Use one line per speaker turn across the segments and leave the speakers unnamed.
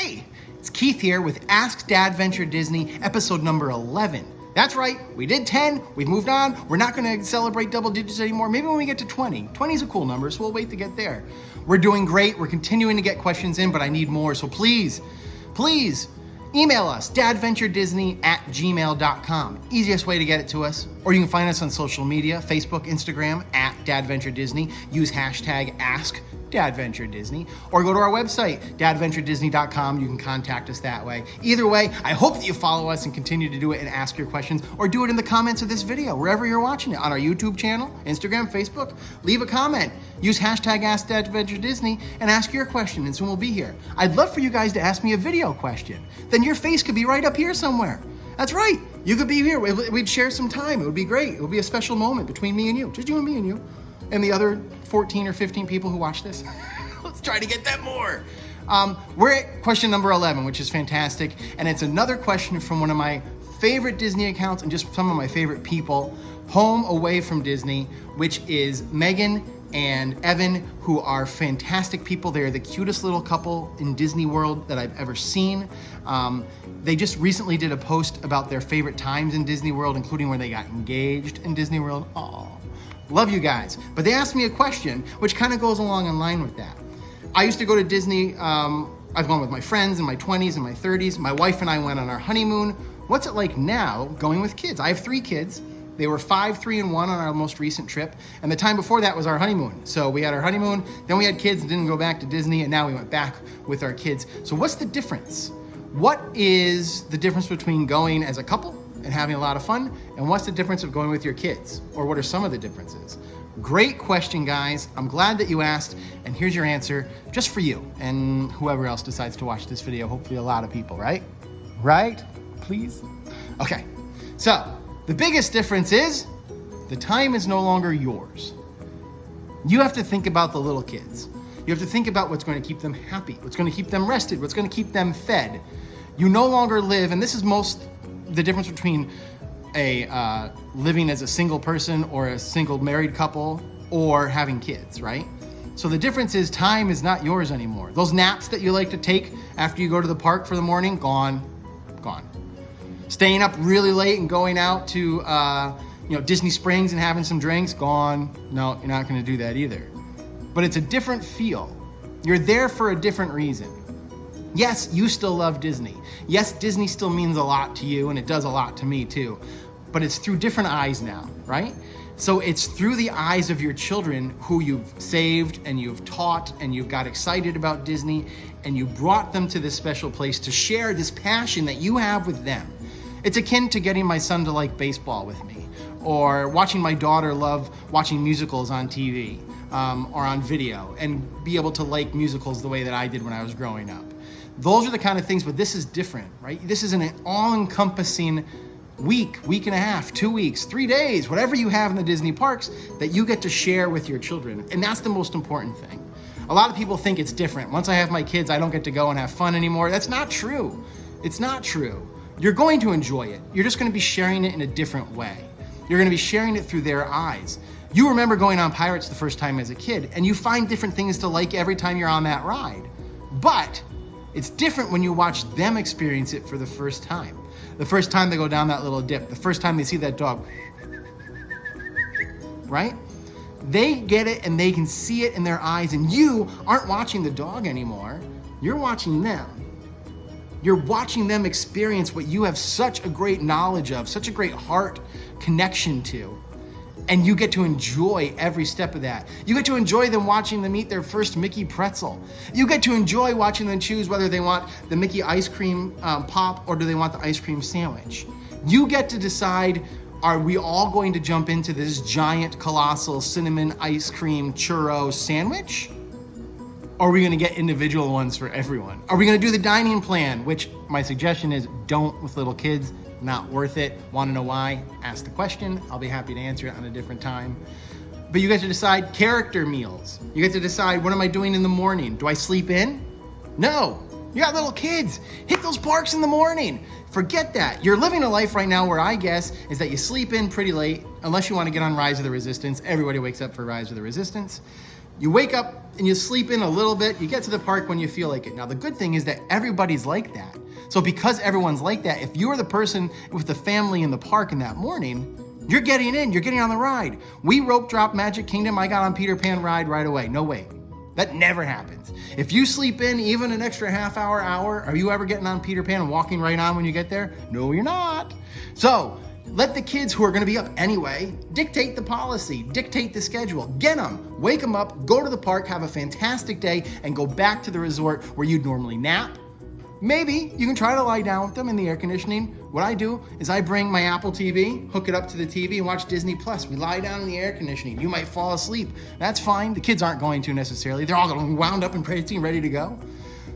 Hey, it's Keith here with Ask DADventure Disney, episode number 11. That's right, we did 10, we've moved on. We're not gonna celebrate double digits anymore. Maybe when we get to 20. 20 is a cool number, so we'll wait to get there. We're doing great, we're continuing to get questions in, but I need more, so please, email us, dadventuredisney@gmail.com. Easiest way to get it to us. Or you can find us on social media, Facebook, Instagram, @DADventureDisney. Use hashtag AskDADventureDisney. Or go to our website, DADventureDisney.com. You can contact us that way. Either way, I hope that you follow us and continue to do it and ask your questions. Or do it in the comments of this video, wherever you're watching it. On our YouTube channel, Instagram, Facebook. Leave a comment. Use hashtag AskDADventureDisney and ask your question, and soon we'll be here. I'd love for you guys to ask me a video question. Then your face could be right up here somewhere. That's right. You could be here. We'd share some time. It would be great. It would be a special moment between me and you. Just you and me and you. And the other 14 or 15 people who watch this. Let's try to get that more. We're at question number 11, which is fantastic. And it's another question from one of my favorite Disney accounts and just some of my favorite people, home away from Disney, which is Megan and Evan, who are fantastic people. They're the cutest little couple in Disney World that I've ever seen. They just recently did a post about their favorite times in Disney World, including when they got engaged in Disney World. Aww. Love you guys. But they asked me a question, which kind of goes along in line with that. I used to go to Disney. I've gone with my friends in my 20s and my 30s. My wife and I went on our honeymoon. What's it like now going with kids? I have 3 kids. They were 5, 3, and 1 on our most recent trip. And the time before that was our honeymoon. So we had our honeymoon, then we had kids and didn't go back to Disney, and now we went back with our kids. So what's the difference? What is the difference between going as a couple and having a lot of fun? And what's the difference of going with your kids? Or what are some of the differences? Great question, guys. I'm glad that you asked, and here's your answer just for you and whoever else decides to watch this video. Hopefully a lot of people, right? Right? Please? Okay, so the biggest difference is the time is no longer yours. You have to think about the little kids. You have to think about what's going to keep them happy, what's going to keep them rested, what's going to keep them fed. You no longer live, and this is the difference between living as a single person or a single married couple or having kids, right? So the difference is time is not yours anymore. Those naps that you like to take after you go to the park for the morning, gone. Staying up really late and going out to Disney Springs and having some drinks, gone. No, you're not going to do that either. But it's a different feel. You're there for a different reason. Yes, you still love Disney. Yes, Disney still means a lot to you, and it does a lot to me too. But it's through different eyes now, right? So it's through the eyes of your children who you've saved and you've taught and you've got excited about Disney, and you brought them to this special place to share this passion that you have with them. It's akin to getting my son to like baseball with me, or watching my daughter love watching musicals on TV or on video, and be able to like musicals the way that I did when I was growing up. Those are the kind of things, but this is different, right? This is an all-encompassing week and a half, 2 weeks, 3 days, whatever you have in the Disney parks that you get to share with your children. And that's the most important thing. A lot of people think it's different. Once I have my kids, I don't get to go and have fun anymore. That's not true. It's not true. You're going to enjoy it. You're just going to be sharing it in a different way. You're going to be sharing it through their eyes. You remember going on Pirates the first time as a kid, and you find different things to like every time you're on that ride. But it's different when you watch them experience it for the first time. The first time they go down that little dip, the first time they see that dog, right? They get it and they can see it in their eyes, and you aren't watching the dog anymore. You're watching them. You're watching them experience what you have such a great knowledge of, such a great heart connection to. And you get to enjoy every step of that. You get to enjoy them watching them eat their first Mickey pretzel. You get to enjoy watching them choose whether they want the Mickey ice cream pop or do they want the ice cream sandwich. You get to decide, are we all going to jump into this giant, colossal cinnamon ice cream churro sandwich? Or are we gonna get individual ones for everyone? Are we gonna do the dining plan, which my suggestion is don't with little kids. Not worth it. Want to know why? Ask the question. I'll be happy to answer it on a different time. But you get to decide character meals. You get to decide, what am I doing in the morning? Do I sleep in? No. You got little kids. Hit those parks in the morning. Forget that. You're living a life right now where I guess is that you sleep in pretty late, unless you want to get on Rise of the Resistance. Everybody wakes up for Rise of the Resistance. You wake up and you sleep in a little bit. You get to the park when you feel like it. Now, the good thing is that everybody's like that. So because everyone's like that, if you're the person with the family in the park in that morning, you're getting in, you're getting on the ride. We rope drop Magic Kingdom. I got on Peter Pan ride right away. No way. That never happens. If you sleep in even an extra half hour, are you ever getting on Peter Pan and walking right on when you get there? No, you're not. So let the kids who are going to be up anyway dictate the policy, dictate the schedule. Get them, wake them up, go to the park, have a fantastic day, and go back to the resort where you'd normally nap. Maybe you can try to lie down with them in the air conditioning. What I do is I bring my Apple TV, hook it up to the TV, and watch Disney Plus. We lie down in the air conditioning. You might fall asleep. That's fine. The kids aren't going to necessarily. They're all going to be wound up and prancing and ready to go.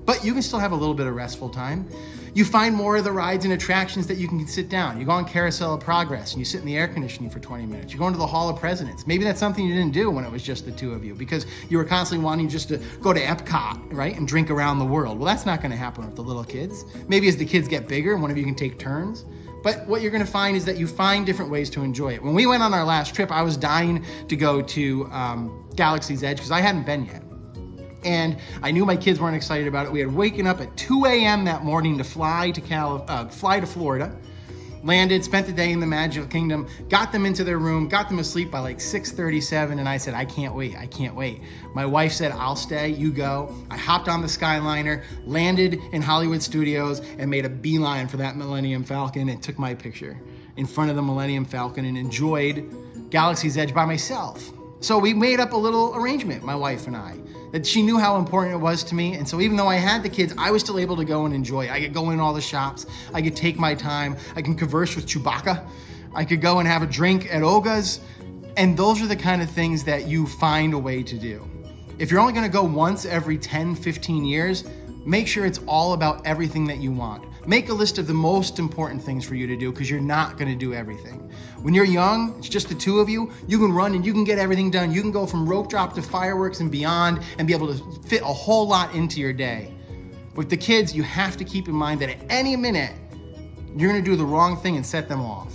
But you can still have a little bit of restful time. You find more of the rides and attractions that you can sit down. You go on Carousel of Progress and you sit in the air conditioning for 20 minutes. You go into the Hall of Presidents. Maybe that's something you didn't do when it was just the two of you because you were constantly wanting just to go to Epcot, right, and drink around the world. Well, that's not going to happen with the little kids. Maybe as the kids get bigger, one of you can take turns. But what you're going to find is that you find different ways to enjoy it. When we went on our last trip, I was dying to go to Galaxy's Edge because I hadn't been yet. And I knew my kids weren't excited about it. We had waken up at 2 a.m. that morning to fly to Florida, landed, spent the day in the Magical Kingdom, got them into their room, got them asleep by like 6:37, and I said, I can't wait. My wife said, I'll stay, you go. I hopped on the Skyliner, landed in Hollywood Studios, and made a beeline for that Millennium Falcon and took my picture in front of the Millennium Falcon and enjoyed Galaxy's Edge by myself. So we made up a little arrangement, my wife and I, that she knew how important it was to me. And so even though I had the kids, I was still able to go and enjoy it. I could go in all the shops. I could take my time. I can converse with Chewbacca. I could go and have a drink at Oga's. And those are the kind of things that you find a way to do. If you're only going to go once every 10, 15 years, make sure it's all about everything that you want. Make a list of the most important things for you to do because you're not going to do everything. When you're young, it's just the two of you, you can run and you can get everything done. You can go from rope drop to fireworks and beyond and be able to fit a whole lot into your day. With the kids, you have to keep in mind that at any minute, you're going to do the wrong thing and set them off.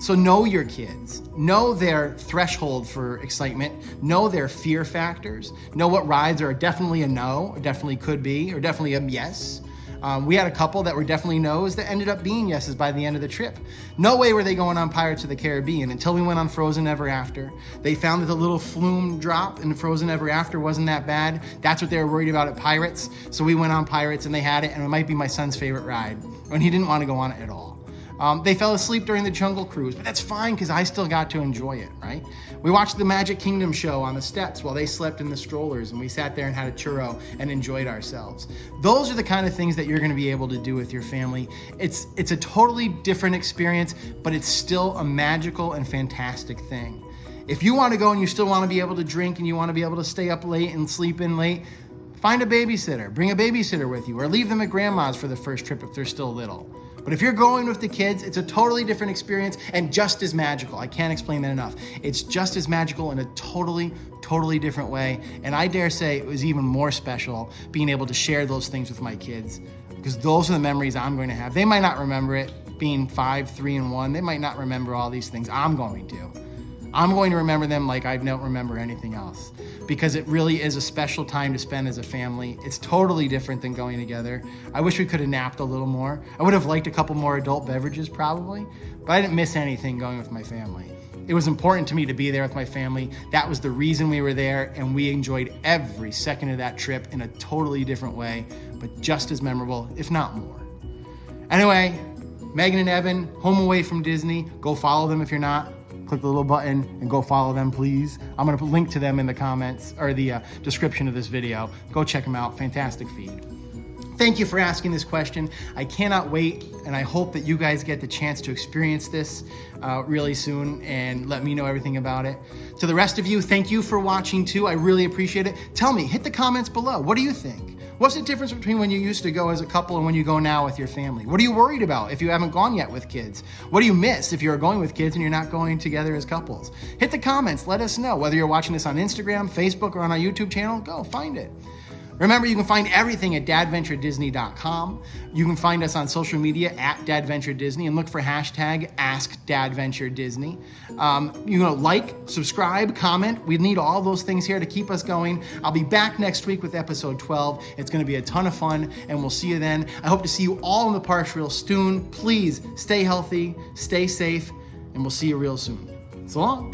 So know your kids, know their threshold for excitement, know their fear factors, know what rides are definitely a no, or definitely could be, or definitely a yes. We had a couple that were definitely no's that ended up being yeses by the end of the trip. No way were they going on Pirates of the Caribbean until we went on Frozen Ever After. They found that the little flume drop in Frozen Ever After wasn't that bad. That's what they were worried about at Pirates. So we went on Pirates and they had it, and it might be my son's favorite ride. And he didn't want to go on it at all. They fell asleep during the Jungle Cruise, but that's fine because I still got to enjoy it, right? We watched the Magic Kingdom show on the steps while they slept in the strollers, and we sat there and had a churro and enjoyed ourselves. Those are the kind of things that you're going to be able to do with your family. It's a totally different experience, but it's still a magical and fantastic thing. If you want to go and you still want to be able to drink and you want to be able to stay up late and sleep in late, find a babysitter. Bring a babysitter with you, or leave them at grandma's for the first trip if they're still little. But if you're going with the kids, it's a totally different experience and just as magical. I can't explain that enough. It's just as magical in a totally different way. And I dare say it was even more special being able to share those things with my kids, because those are the memories I'm going to have. They might not remember it being 5, 3, and 1. They might not remember all these things. I'm going to. I'm going to remember them like I don't remember anything else, because it really is a special time to spend as a family. It's totally different than going together. I wish we could have napped a little more. I would have liked a couple more adult beverages probably, but I didn't miss anything going with my family. It was important to me to be there with my family. That was the reason we were there, and we enjoyed every second of that trip in a totally different way, but just as memorable, if not more. Anyway, Megan and Evan, home away from Disney. Go follow them if you're not. Click the little button and go follow them, please. I'm going to link to them in the comments or the description of this video. Go check them out. Fantastic feed. Thank you for asking this question. I cannot wait, and I hope that you guys get the chance to experience this really soon and let me know everything about it. To the rest of you, thank you for watching too. I really appreciate it. Tell me, hit the comments below. What do you think? What's the difference between when you used to go as a couple and when you go now with your family? What are you worried about if you haven't gone yet with kids? What do you miss if you're going with kids and you're not going together as couples? Hit the comments. Let us know. Whether you're watching this on Instagram, Facebook, or on our YouTube channel, go find it. Remember, you can find everything at DADventureDisney.com. You can find us on social media at DADventureDisney and look for hashtag Ask DADventureDisney. Like, subscribe, comment. We need all those things here to keep us going. I'll be back next week with episode 12. It's going to be a ton of fun, and we'll see you then. I hope to see you all in the parks real soon. Please stay healthy, stay safe, and we'll see you real soon. So long.